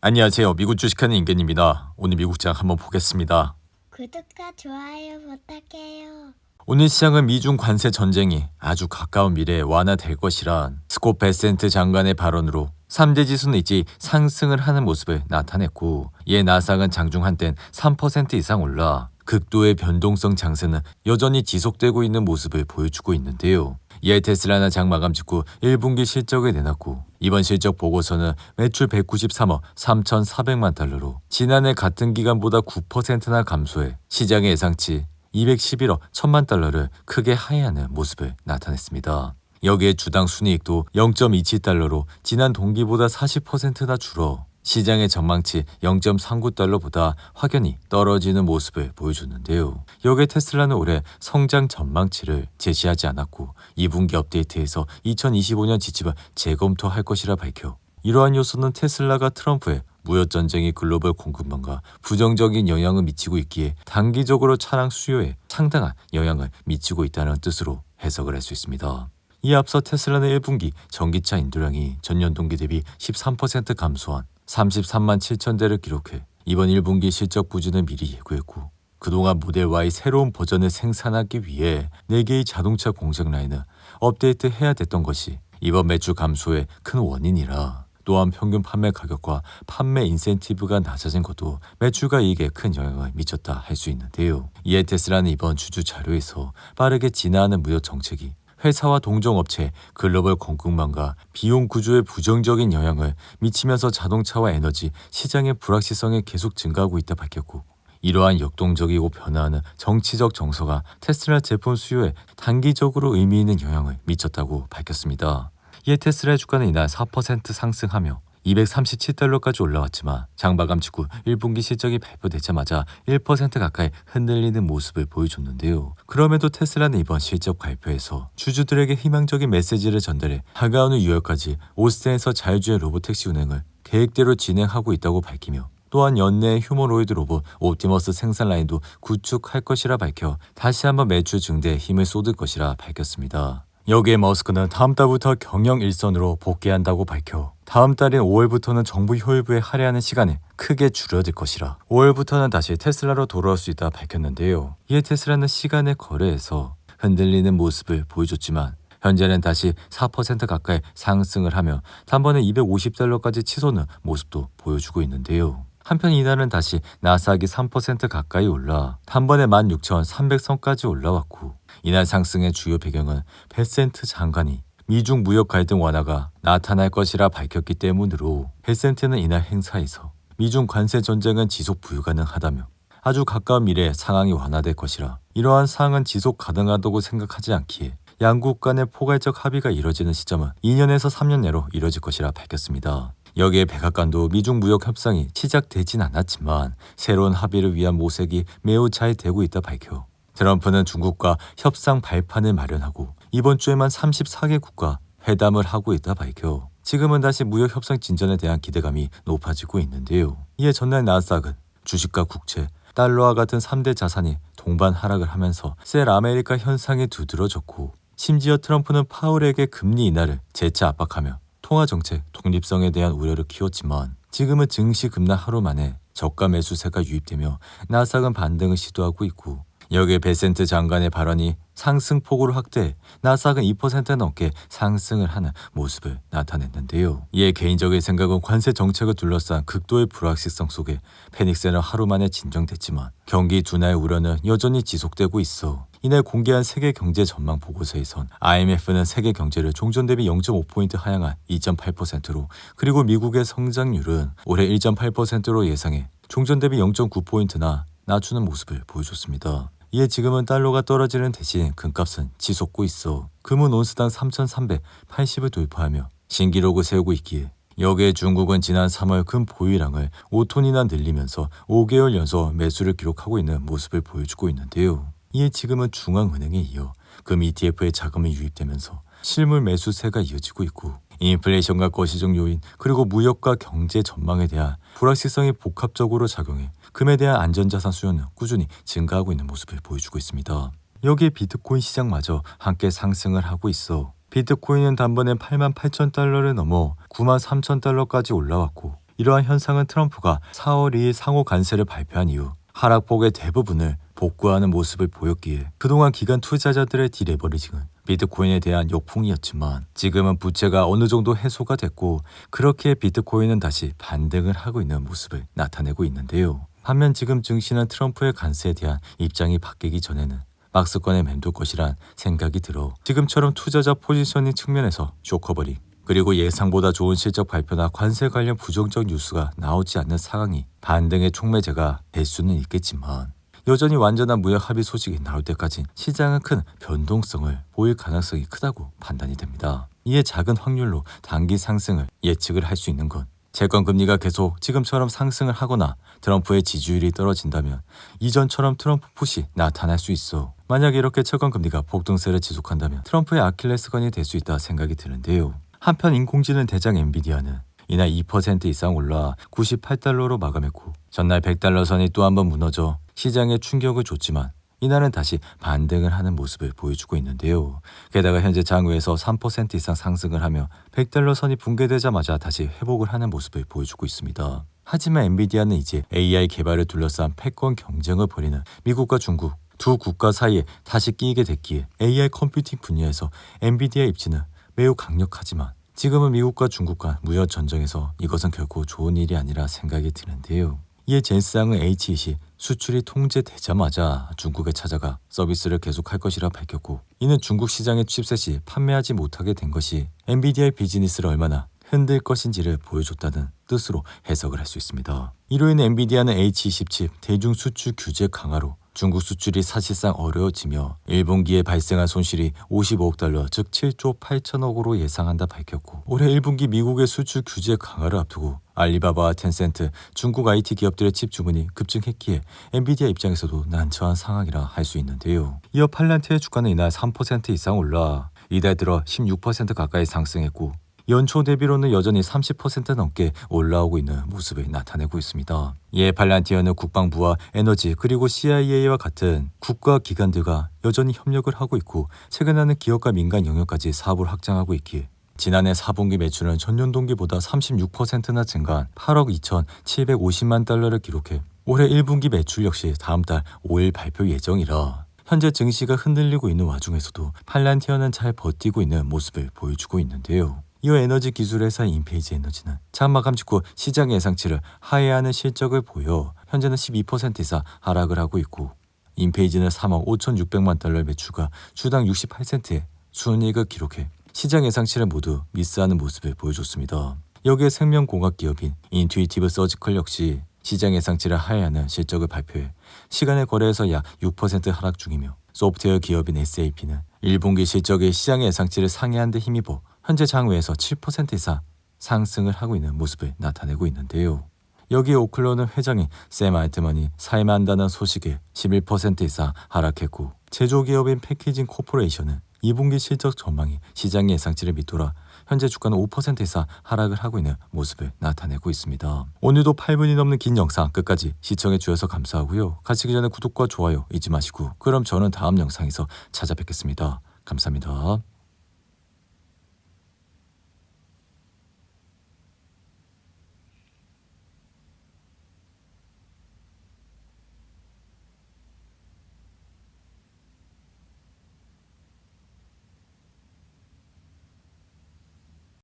안녕하세요. 미국 주식하는 임견입니다. 오늘 미국장 한번 보겠습니다. 구독과 좋아요 부탁해요. 오늘 시장은 미중 관세 전쟁이 아주 가까운 미래에 완화될 것이란 스콧 베센트 장관의 발언으로 3대 지수는 일찍 상승을 하는 모습을 나타냈고, 이에 나스닥은 장중 한땐 3% 이상 올라 극도의 변동성 장세는 여전히 지속되고 있는 모습을 보여주고 있는데요. 이에 테슬라는 장 마감 직후 1분기 실적을 내놨고, 이번 실적 보고서는 매출 193억 3,400만 달러로 지난해 같은 기간보다 9%나 감소해 시장의 예상치 211억 1천만 달러를 크게 하회하는 모습을 나타냈습니다. 여기에 주당 순이익도 0.27달러로 지난 동기보다 40%나 줄어 시장의 전망치 0.39달러보다 확연히 떨어지는 모습을 보여줬는데요. 여기에 테슬라는 올해 성장 전망치를 제시하지 않았고 2분기 업데이트에서 2025년 지침을 재검토할 것이라 밝혀, 이러한 요소는 테슬라가 트럼프의 무역전쟁이 글로벌 공급망과 부정적인 영향을 미치고 있기에 단기적으로 차량 수요에 상당한 영향을 미치고 있다는 뜻으로 해석을 할 수 있습니다. 이에 앞서 테슬라는 1분기 전기차 인도량이 전년 동기 대비 13% 감소한 33만 7천 대를 기록해 이번 1분기 실적 부진을 미리 예고했고, 그동안 모델 Y 새로운 버전을 생산하기 위해 4개의 자동차 공장 라인을 업데이트해야 됐던 것이 이번 매출 감소의 큰 원인이라, 또한 평균 판매 가격과 판매 인센티브가 낮아진 것도 매출과 이익에 큰 영향을 미쳤다 할 수 있는데요. 이에 테슬라는 이번 주주 자료에서 빠르게 진화하는 무역 정책이 회사와 동종업체, 글로벌 공급망과 비용 구조에 부정적인 영향을 미치면서 자동차와 에너지 시장의 불확실성이 계속 증가하고 있다 밝혔고, 이러한 역동적이고 변화하는 정치적 정서가 테슬라 제품 수요에 단기적으로 의미 있는 영향을 미쳤다고 밝혔습니다. 이에 테슬라의 주가는 이날 4% 상승하며 237달러까지 올라왔지만 장마감 직후 1분기 실적이 발표되자마자 1% 가까이 흔들리는 모습을 보여줬는데요. 그럼에도 테슬라는 이번 실적 발표에서 주주들에게 희망적인 메시지를 전달해 다가오는 6월까지 오스틴에서 자율주행 로보택시 운행을 계획대로 진행하고 있다고 밝히며, 또한 연내 휴머노이드 로봇 옵티머스 생산 라인도 구축할 것이라 밝혀 다시 한번 매출 증대에 힘을 쏟을 것이라 밝혔습니다. 여기에 머스크는 다음 달부터 경영 일선으로 복귀한다고 밝혀 다음 달인 5월부터는 정부 효율부에 할애하는 시간이 크게 줄어들 것이라 5월부터는 다시 테슬라로 돌아올 수 있다 밝혔는데요. 이에 테슬라는 시간의 거래에서 흔들리는 모습을 보여줬지만 현재는 다시 4% 가까이 상승을 하며 단번에 250달러까지 치솟는 모습도 보여주고 있는데요. 한편 이날은 다시 나스닥이 3% 가까이 올라 단번에 16,300선까지 올라왔고, 이날 상승의 주요 배경은 베센트 장관이 미중 무역 갈등 완화가 나타날 것이라 밝혔기 때문으로, 베센트는 이날 행사에서 미중 관세 전쟁은 지속 불가능하다며 아주 가까운 미래에 상황이 완화될 것이라 이러한 상황은 지속 가능하다고 생각하지 않기에 양국 간의 포괄적 합의가 이뤄지는 시점은 2년에서 3년 내로 이뤄질 것이라 밝혔습니다. 여기에 백악관도 미중 무역 협상이 시작되진 않았지만 새로운 합의를 위한 모색이 매우 잘 되고 있다 밝혀, 트럼프는 중국과 협상 발판을 마련하고 이번 주에만 34개국과 회담을 하고 있다 밝혀 지금은 다시 무역 협상 진전에 대한 기대감이 높아지고 있는데요. 이에 전날 나스닥은 주식과 국채, 달러와 같은 3대 자산이 동반 하락을 하면서 셀 아메리카 현상이 두드러졌고, 심지어 트럼프는 파월에게 금리 인하를 재차 압박하며 통화정책 독립성에 대한 우려를 키웠지만 지금은 증시 급락 하루 만에 저가 매수세가 유입되며 나스닥은 반등을 시도하고 있고, 여기에 베센트 장관의 발언이 상승폭으로 확대해 나스닥은 2% 넘게 상승을 하는 모습을 나타냈는데요. 이에 개인적인 생각은 관세 정책을 둘러싼 극도의 불확실성 속에 페닉스는 하루 만에 진정됐지만 경기 둔화의 우려는 여전히 지속되고 있어 이날 공개한 세계 경제 전망 보고서에선 IMF는 세계 경제를 종전 대비 0.5포인트 하향한 2.8%로, 그리고 미국의 성장률은 올해 1.8%로 예상해 종전 대비 0.9포인트나 낮추는 모습을 보여줬습니다. 이에 지금은 달러가 떨어지는 대신 금값은 치솟고 있어 금은 온스당 3,380을 돌파하며 신기록을 세우고 있기에, 여기에 중국은 지난 3월 금 보유량을 5톤이나 늘리면서 5개월 연속 매수를 기록하고 있는 모습을 보여주고 있는데요. 이에 지금은 중앙은행에 이어 금 ETF에 자금이 유입되면서 실물 매수세가 이어지고 있고, 인플레이션과 거시적 요인 그리고 무역과 경제 전망에 대한 불확실성이 복합적으로 작용해 금에 대한 안전자산 수요는 꾸준히 증가하고 있는 모습을 보여주고 있습니다. 여기에 비트코인 시장마저 함께 상승을 하고 있어 비트코인은 단번에 88,000달러를 넘어 93,000달러까지 올라왔고, 이러한 현상은 트럼프가 4월 2일 상호 관세를 발표한 이후 하락폭의 대부분을 복구하는 모습을 보였기에 그동안 기관 투자자들의 디레버리징은 비트코인에 대한 역풍이었지만 지금은 부채가 어느 정도 해소가 됐고 그렇게 비트코인은 다시 반등을 하고 있는 모습을 나타내고 있는데요. 반면 지금 증시는 트럼프의 관세에 대한 입장이 바뀌기 전에는 박스권에 맴돌 것이란 생각이 들어 지금처럼 투자자 포지셔닝 측면에서 쇼커버링 그리고 예상보다 좋은 실적 발표나 관세 관련 부정적 뉴스가 나오지 않는 상황이 반등의 촉매제가 될 수는 있겠지만 여전히 완전한 무역 합의 소식이 나올 때까지 시장은 큰 변동성을 보일 가능성이 크다고 판단이 됩니다. 이에 작은 확률로 단기 상승을 예측을 할 수 있는 건 채권 금리가 계속 지금처럼 상승을 하거나 트럼프의 지지율이 떨어진다면 이전처럼 트럼프 푸시 나타날 수 있어. 만약 이렇게 채권 금리가 폭등세를 지속한다면 트럼프의 아킬레스건이 될 수 있다 생각이 드는데요. 한편 인공지능 대장 엔비디아는 이날 2% 이상 올라 98달러로 마감했고 전날 100달러 선이 또 한 번 무너져 시장에 충격을 줬지만 이날은 다시 반등을 하는 모습을 보여주고 있는데요. 게다가 현재 장외에서 3% 이상 상승을 하며 100달러 선이 붕괴되자마자 다시 회복을 하는 모습을 보여주고 있습니다. 하지만 엔비디아는 이제 AI 개발을 둘러싼 패권 경쟁을 벌이는 미국과 중국 두 국가 사이에 다시 끼이게 됐기에 AI 컴퓨팅 분야에서 엔비디아 입지는 매우 강력하지만 지금은 미국과 중국 간 무역 전쟁에서 이것은 결코 좋은 일이 아니라 생각이 드는데요. 이에 젠스상은 H2시 수출이 통제되자마자 중국에 찾아가 서비스를 계속할 것이라 밝혔고 이는 중국 시장의 칩셋이 판매하지 못하게 된 것이 엔비디아의 비즈니스를 얼마나 흔들 것인지를 보여줬다는 뜻으로 해석을 할 수 있습니다. 이로 인해 엔비디아는 H20 칩 대중 수출 규제 강화로 중국 수출이 사실상 어려워지며 1분기에 발생한 손실이 55억 달러 즉 7조 8천억으로 예상한다 밝혔고 올해 1분기 미국의 수출 규제 강화를 앞두고 알리바바와 텐센트, 중국 IT 기업들의 칩 주문이 급증했기에 엔비디아 입장에서도 난처한 상황이라 할 수 있는데요. 이어 팔란티의 주가는 이날 3% 이상 올라 이달 들어 16% 가까이 상승했고 연초 대비로는 여전히 30% 넘게 올라오고 있는 모습을 나타내고 있습니다. 이에 팔란티어는 국방부와 에너지 그리고 CIA와 같은 국가기관들과 여전히 협력을 하고 있고 최근에는 기업과 민간 영역까지 사업을 확장하고 있기에 지난해 4분기 매출은 전년 동기보다 36%나 증가한 8억 2,750만 달러를 기록해 올해 1분기 매출 역시 다음 달 5일 발표 예정이라 현재 증시가 흔들리고 있는 와중에서도 팔란티어는 잘 버티고 있는 모습을 보여주고 있는데요. 이어 에너지 기술 회사 인페이지 에너지는 장마감 직후 시장 예상치를 하회하는 실적을 보여 현재는 12% 이상 하락을 하고 있고 인페이지는 3억 5,600만 달러의 매출과 주당 68센트의 순이익을 기록해 시장 예상치를 모두 미스하는 모습을 보여줬습니다. 여기에 생명공학 기업인 인투이티브 서지컬 역시 시장 예상치를 하회하는 실적을 발표해 시간의 거래에서 약 6% 하락 중이며 소프트웨어 기업인 SAP는 1분기 실적이 시장의 예상치를 상회한 데 힘입어 현재 장외에서 7% 이상 상승을 하고 있는 모습을 나타내고 있는데요. 여기에 오클러는 회장인 샘 알트만이 사임한다는 소식에 11% 이상 하락했고 제조기업인 패키징 코퍼레이션은 2분기 실적 전망이 시장의 예상치를 밑돌아 현재 주가는 5% 이상 하락을 하고 있는 모습을 나타내고 있습니다. 오늘도 8분이 넘는 긴 영상 끝까지 시청해 주셔서 감사하고요. 가시기 전에 구독과 좋아요 잊지 마시고 그럼 저는 다음 영상에서 찾아뵙겠습니다. 감사합니다.